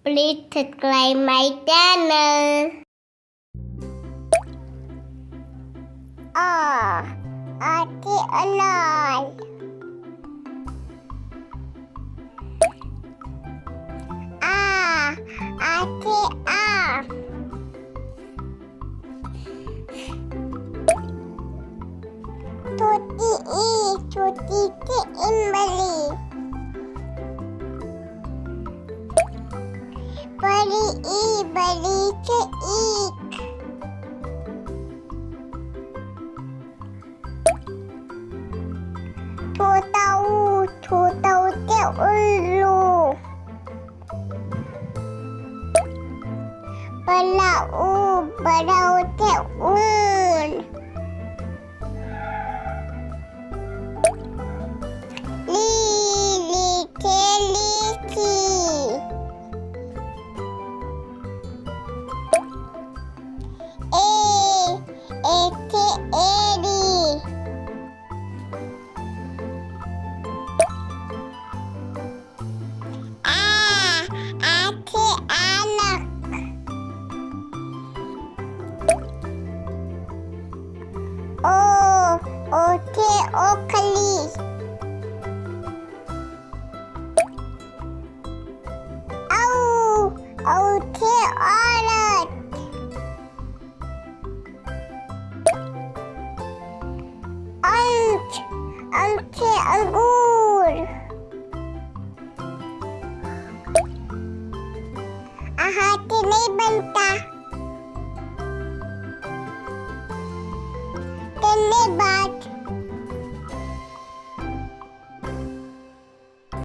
Please subscribe my channel. Ati Anar. Ati A. Tuti ke imbali. Bali ke ik. Tutau ke ulu. Badao ke un. Lili ke liki. Ke eri. Ke anak. Ke okali. Ke orat. Ke anggur.